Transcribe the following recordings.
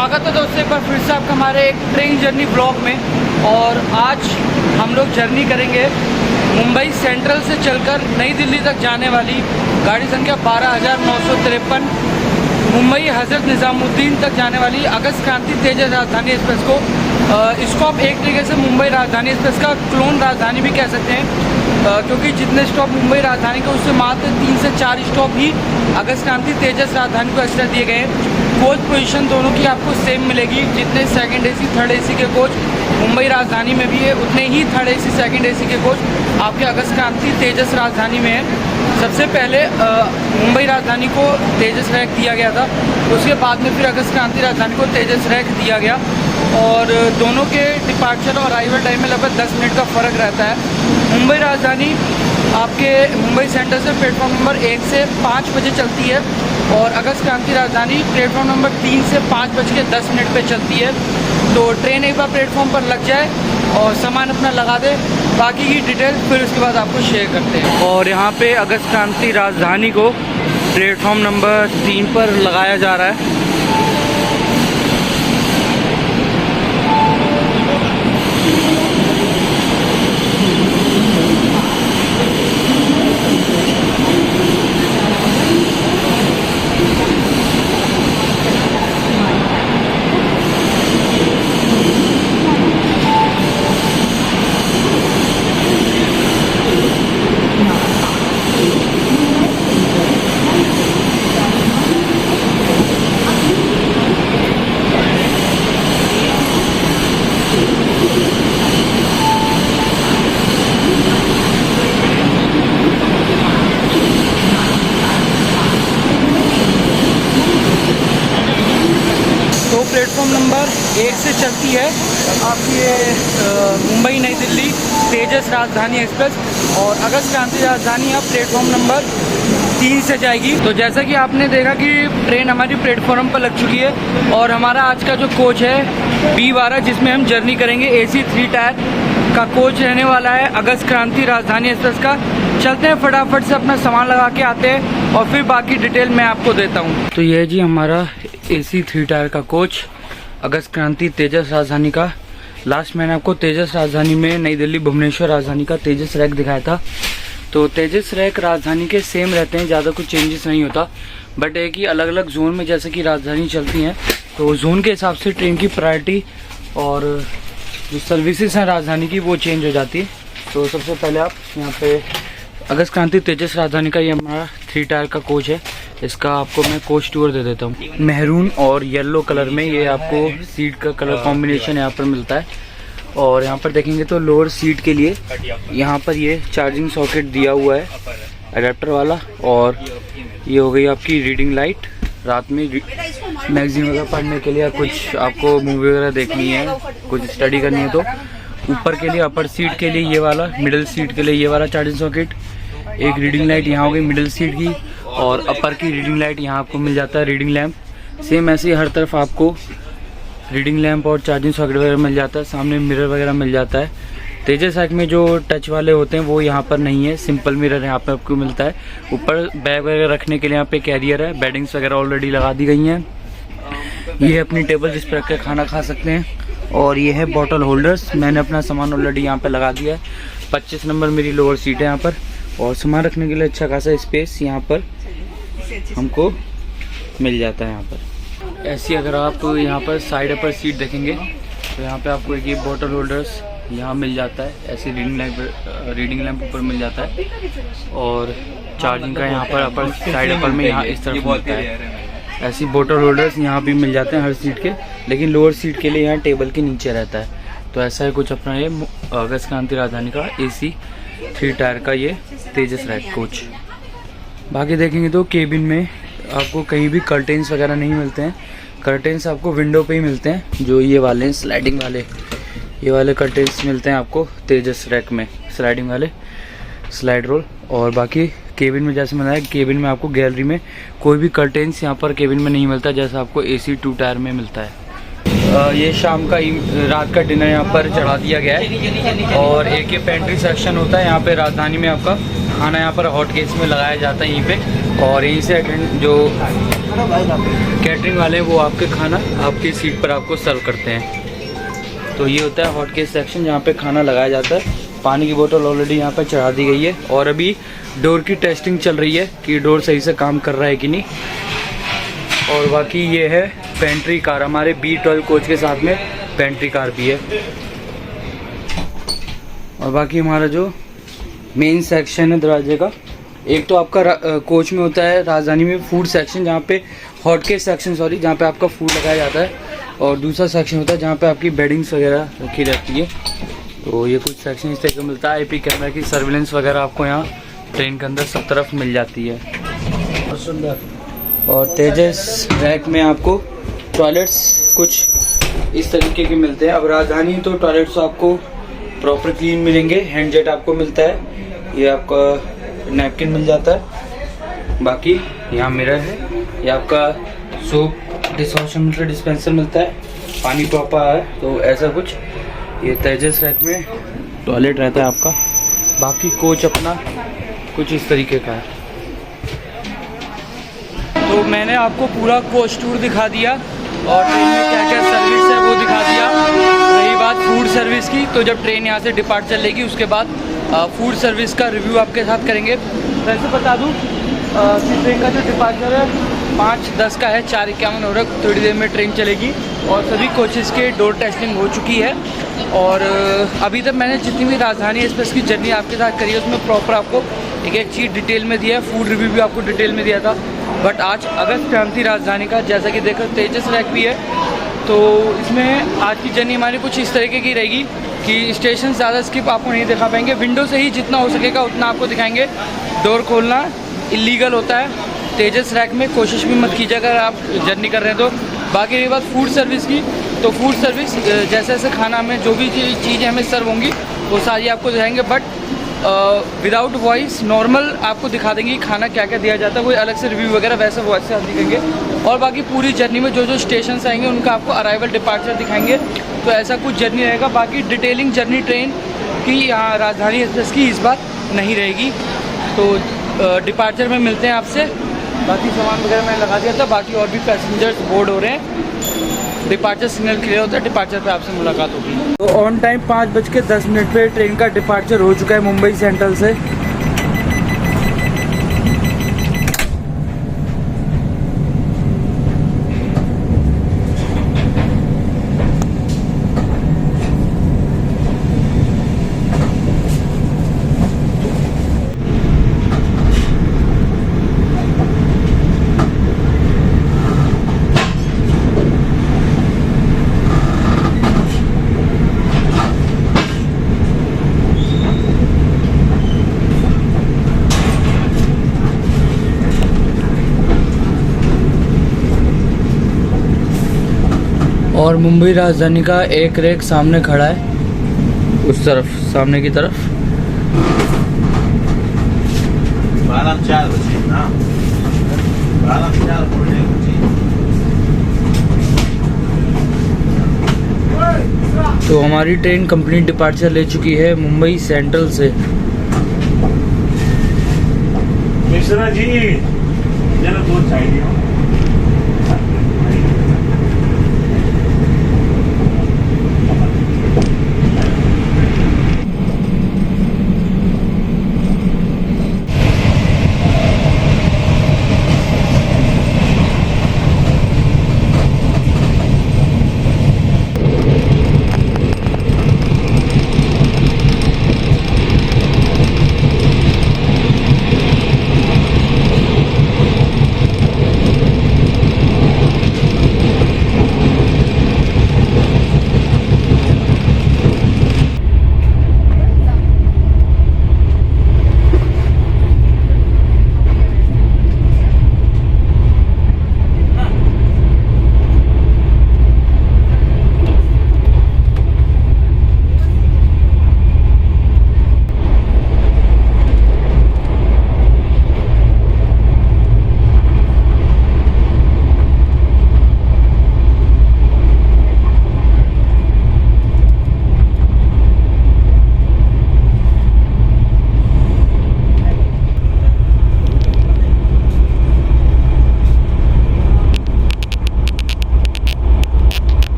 स्वागत है दोस्तों एक बार फिर से आपका हमारे एक ट्रेन जर्नी ब्लॉग में। और आज हम लोग जर्नी करेंगे मुंबई सेंट्रल से चलकर नई दिल्ली तक जाने वाली गाड़ी संख्या 12,953 मुंबई हज़रत निज़ामुद्दीन तक जाने वाली अगस्त क्रांति तेजस राजधानी एक्सप्रेस को। इसको आप एक तरीके से मुंबई राजधानी एक्सप्रेस का क्लोन राजधानी भी कह सकते हैं, क्योंकि जितने स्टॉप मुंबई राजधानी के उससे मात्र 3 से 4 स्टॉप ही अगस्त क्रांति तेजस राजधानी को एक्स्ट्रा दिए गए हैं। कोच पोजीशन दोनों की आपको सेम मिलेगी। जितने सेकंड एसी थर्ड एसी के कोच मुंबई राजधानी में भी है, उतने ही थर्ड एसी सेकंड एसी के कोच आपके अगस्त क्रांति तेजस राजधानी में है। सबसे पहले मुंबई राजधानी को तेजस रैक दिया गया था, उसके बाद में फिर अगस्त क्रांति राजधानी को तेजस रैक दिया गया और दोनों के डिपार्चर और अराइवल टाइम में लगभग 10 मिनट का फ़र्क रहता है। मुंबई राजधानी आपके मुंबई सेंटर से प्लेटफॉर्म नंबर 1 से 5 बजे चलती है और अगस्त क्रांति राजधानी प्लेटफॉर्म नंबर 3 से 5:10 पे चलती है। तो ट्रेन एक बार प्लेटफॉर्म पर लग जाए और सामान अपना लगा दे, बाकी की डिटेल फिर उसके बाद आपको शेयर करते हैं। और यहाँ पे अगस्त क्रांति राजधानी को प्लेटफॉर्म नंबर 3 पर लगाया जा रहा है। प्लेटफॉर्म नंबर 1 से चलती है आपकी मुंबई नई दिल्ली तेजस राजधानी एक्सप्रेस और अगस्त क्रांति राजधानी अब प्लेटफॉर्म नंबर 3 से जाएगी। तो जैसा कि आपने देखा कि ट्रेन हमारी प्लेटफॉर्म पर लग चुकी है और हमारा आज का जो कोच है B12 जिसमें हम जर्नी करेंगे AC 3 टायर का कोच रहने वाला है अगस्त क्रांति राजधानी एक्सप्रेस का। चलते हैं फटाफट से अपना सामान लगा के आते हैं और फिर बाकी डिटेल मैं आपको देता हूँ। तो ये जी हमारा AC 3 टायर का कोच अगस्त क्रांति तेजस राजधानी का। लास्ट मैंने आपको तेजस राजधानी में नई दिल्ली भुवनेश्वर राजधानी का तेजस रैक दिखाया था। तो तेजस रैक राजधानी के सेम रहते हैं, ज़्यादा कुछ चेंजेस नहीं होता, बट एक ही अलग अलग जोन में जैसे कि राजधानी चलती हैं तो जोन के हिसाब से ट्रेन की प्रायोरिटी और जो सर्विसेज हैं राजधानी की वो चेंज हो जाती है। तो सबसे पहले आप यहाँ पे अगस्त क्रांति तेजस राजधानी का ये हमारा 3 टायर का कोच है। इसका आपको मैं कोच टूर दे देता हूँ। मैरून और येलो कलर में ये आपको सीट का कलर कॉम्बिनेशन यहाँ पर मिलता है। और यहाँ पर देखेंगे तो लोअर सीट के लिए यहाँ पर ये चार्जिंग सॉकेट दिया हुआ है अडेप्टर वाला। और ये हो गई आपकी रीडिंग लाइट, रात में मैगजीन वगैरह पढ़ने के लिए, कुछ आपको मूवी वगैरह देखनी है, कुछ स्टडी करनी है तो। ऊपर के लिए अपर सीट के लिए ये वाला, मिडिल सीट के लिए ये वाला चार्जिंग सॉकेट। एक रीडिंग लाइट यहाँ हो गई मिडिल सीट की और अपर की रीडिंग लाइट यहाँ आपको मिल जाता है, रीडिंग लैंप। सेम ऐसे ही हर तरफ आपको रीडिंग लैंप और चार्जिंग सॉकेट वगैरह मिल जाता है। सामने मिरर वगैरह मिल जाता है। तेजस रैक में जो टच वाले होते हैं वो यहाँ पर नहीं है, सिंपल मिरर यहाँ पे आपको मिलता है। ऊपर बैग वगैरह रखने के लिए यहाँ पे कैरियर है, बेडिंग्स वगैरह ऑलरेडी लगा दी गई हैं। ये है अपनी टेबल जिस पर रख के खाना खा सकते हैं। और ये है बॉटल होल्डर्स, मैंने अपना सामान ऑलरेडी यहाँ पे लगा दिया है। 25 नंबर मेरी लोअर सीट है यहाँ पर और सामान रखने के लिए अच्छा खासा स्पेस यहाँ पर हमको मिल जाता है। यहाँ पर ऐसी अगर आप यहाँ पर साइड अपर सीट देखेंगे तो यहाँ पे आपको एक ये बॉटल होल्डर्स यहाँ मिल जाता है। ऐसी रीडिंग लैंप ऊपर मिल जाता है और चार्जिंग का यहाँ पर अपर साइड अपर में यहाँ इस तरफ मिलता है। ऐसी बॉटल होल्डर्स यहाँ भी मिल जाते हैं हर सीट के, लेकिन लोअर सीट के लिए यहाँ टेबल के नीचे रहता है। तो ऐसा है कुछ अपना ये अगस्त क्रांति राजधानी का AC 3 टायर का ये तेजस रैक कोच। बाकी देखेंगे तो केबिन में आपको कहीं भी कर्टेन्स वगैरह नहीं मिलते हैं। कर्टेन्स आपको विंडो पे ही मिलते हैं, जो ये वाले हैं स्लाइडिंग वाले, ये वाले कर्टेन्स मिलते हैं आपको तेजस रैक में, स्लाइडिंग वाले स्लाइड रोल। और बाकी केबिन में जैसे मैंने केबिन में आपको गैलरी में कोई भी कर्टेन्स यहाँ पर केबिन में नहीं मिलता, जैसा आपको AC 2 टायर में मिलता है। ये शाम का रात का डिनर यहाँ पर चढ़ा दिया गया है। और एक ये पेंट्री सेक्शन होता है यहाँ पे राजधानी में, आपका खाना यहाँ पर हॉट केस में लगाया जाता है यहीं पे। और यहीं से जो कैटरिंग वाले हैं वो आपके खाना आपकी सीट पर आपको सर्व करते हैं। तो ये होता है हॉट केस सेक्शन जहाँ पे खाना लगाया जाता है। पानी की बोतल ऑलरेडी यहाँ पर चढ़ा दी गई है और अभी डोर की टेस्टिंग चल रही है कि डोर सही से काम कर रहा है कि नहीं। और बाकी ये है पेंट्री कार, हमारे B12 कोच के साथ में पेंट्री कार भी है। और बाकी हमारा जो मेन सेक्शन है दरवाजे का, एक तो आपका कोच में होता है राजधानी में फूड सेक्शन जहाँ पे हॉट केस सेक्शन जहाँ पे आपका फूड लगाया जाता है, और दूसरा सेक्शन होता है जहाँ पे आपकी बेडिंग्स वगैरह रखी रहती है। तो ये कुछ सेक्शन इस तरह का मिलता है। IP कैमरा की सर्विलेंस वगैरह आपको यहाँ ट्रेन के अंदर सब तरफ मिल जाती है। बहुत सुंदर। और तेजस रैक में आपको टॉयलेट्स कुछ इस तरीके के मिलते हैं। अब राजधानी तो टॉयलेट्स आपको प्रॉपर क्लीन मिलेंगे। हैंड जेट आपको मिलता है, ये आपका नैपकिन मिल जाता है। बाकी यहाँ मिरर है, ये आपका सोप डिशवॉशर डिस्पेंसर मिलता है, पानी प्रॉपर है। तो ऐसा कुछ ये तेजस रैक में टॉयलेट रहता है आपका। बाकी कोच अपना कुछ इस तरीके का है। तो मैंने आपको पूरा कोच टूर दिखा दिया और ट्रेन में क्या क्या सर्विस है वो दिखा दिया। रही बात फूड सर्विस की, तो जब ट्रेन यहाँ से डिपार्चर लेगी उसके बाद फूड सर्विस का रिव्यू आपके साथ करेंगे। वैसे बता दूँ कि ट्रेन का जो डिपार्चर है 5:10 का है, 4:51 हो रहा है। थोड़ी देर में ट्रेन चलेगी और सभी कोचेज़ के डोर टेस्टिंग हो चुकी है। और अभी तक मैंने जितनी भी राजधानी एक्सप्रेस की जर्नी आपके साथ करी है उसमें प्रॉपर आपको एक चीज़ डिटेल में दिया है। फूड रिव्यू भी आपको डिटेल में दिया था। बट आज अगस्त क्रांति राजधानी का जैसा कि देखो तेजस रैक भी है, तो इसमें आज की जर्नी हमारी कुछ इस तरीके की रहेगी कि स्टेशन ज़्यादा स्किप आपको नहीं दिखा पाएंगे। विंडो से ही जितना हो सकेगा उतना आपको दिखाएंगे। डोर खोलना इलीगल होता है तेजस रैक में, कोशिश भी मत कीजिए अगर आप जर्नी कर रहे हैं तो। बाकी रही बात फूड सर्विस की, तो फूड सर्विस जैसे जैसे खाना में जो भी चीज़ें हमें सर्व होंगी वो सारी आपको दिखाएंगे। बट विदाउट वॉइस नॉर्मल आपको दिखा देंगे खाना क्या क्या दिया जाता है। कोई अलग से रिव्यू वगैरह वैसे वॉइस से दिखाएंगे। और बाकी पूरी जर्नी में जो जो स्टेशन आएंगे उनका आपको अराइवल डिपार्चर दिखाएंगे। तो ऐसा कुछ जर्नी रहेगा। बाकी डिटेलिंग जर्नी ट्रेन की यहाँ राजधानी एक्सप्रेस की इस बार नहीं रहेगी। तो डिपार्चर में मिलते हैं आपसे। बाकी सामान वगैरह मैंने लगा दिया था। बाकी और भी पैसेंजर्स बोर्ड हो रहे हैं। डिपार्चर सिग्नल क्लियर होता है, डिपार्चर पे आपसे मुलाकात होगी। तो ऑन टाइम 5:10 पे ट्रेन का डिपार्चर हो चुका है मुंबई सेंट्रल से। और मुंबई राजधानी का एक रैक सामने खड़ा है उस तरफ, सामने की तरफ। 4 बजे ना, 4 बोलने तो हमारी ट्रेन कंप्लीट डिपार्चर ले चुकी है मुंबई सेंट्रल से। मिश्रा जी जरा दूध चाहिए।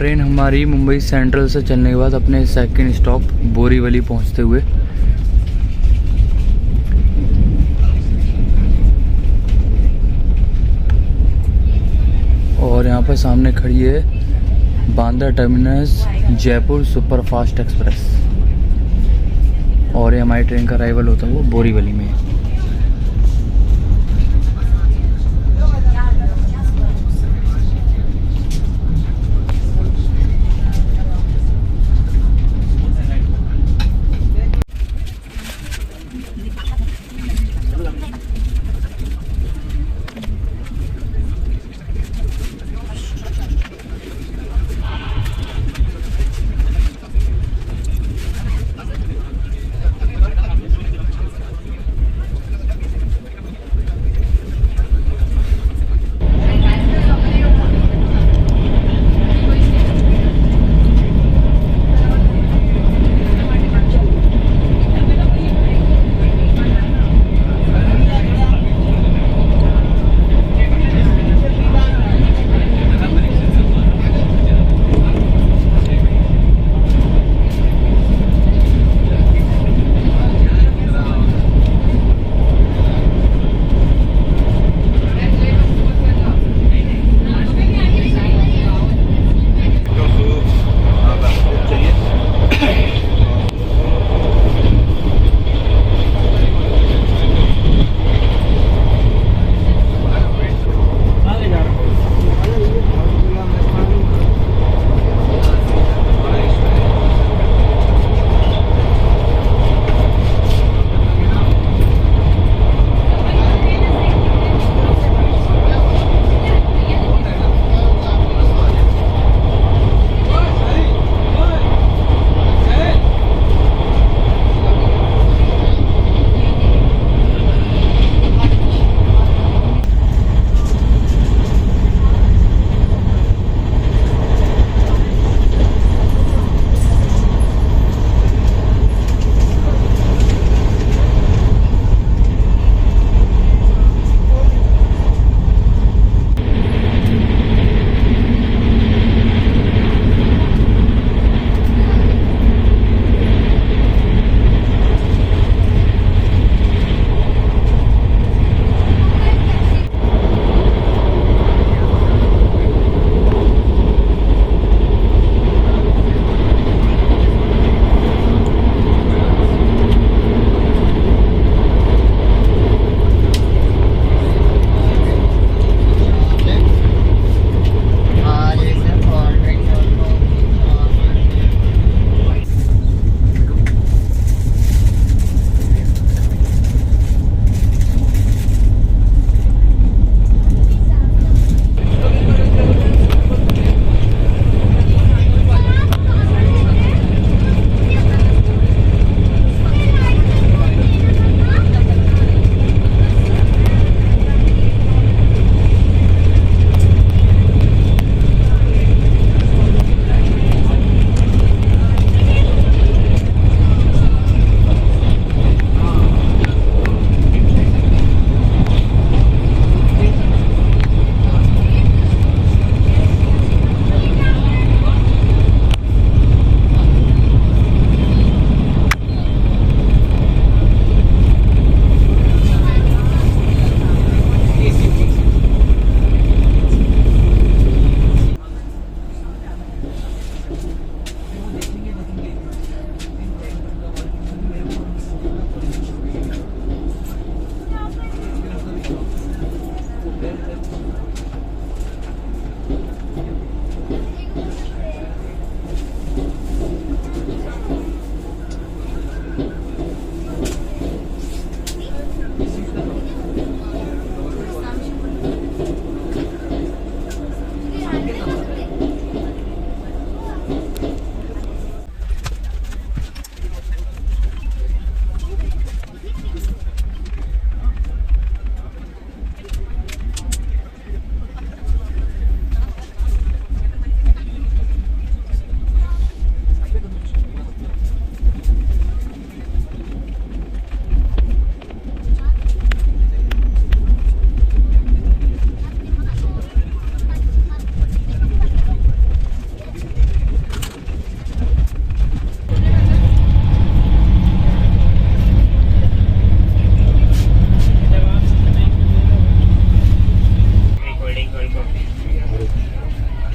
ट्रेन हमारी मुंबई सेंट्रल से चलने के बाद अपने सेकंड स्टॉप बोरीवली पहुंचते हुए। और यहाँ पर सामने खड़ी है Bandra terminus Jaipur superfast express. और ये हमारी ट्रेन का अराइवल होता है वो बोरीवली में।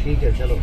ठीक है चलो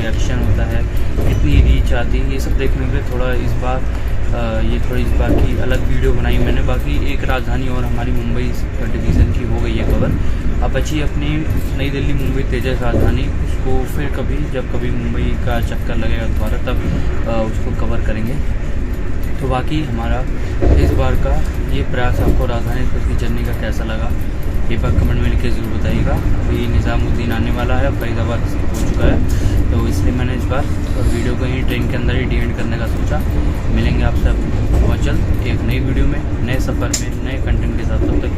रिएक्शन होता है, कितनी रीच आती है, ये सब देखने के लिए थोड़ा इस बार की अलग वीडियो बनाई मैंने। बाकी एक राजधानी और हमारी मुंबई डिवीज़न की हो गई है कवर। अब बची अपनी नई दिल्ली मुंबई तेजस राजधानी, उसको फिर कभी जब कभी मुंबई का चक्कर लगेगा दोबारा तब उसको कवर करेंगे। तो बाकी हमारा इस बार का ये प्रयास आपको राजधानी एक्सप्रेस की जर्नी का कैसा लगा ये बात कमेंट में लिख के ज़रूर बताइएगा। अभी निज़ामुद्दीन आने वाला है, फरीदाबाद हो चुका है, तो इसलिए मैंने इस बार वीडियो को ही ट्रेन के अंदर ही एंड करने का सोचा। मिलेंगे आपसे बहुत जल्द एक नई वीडियो में, नए सफ़र में, नए कंटेंट के साथ। तब तक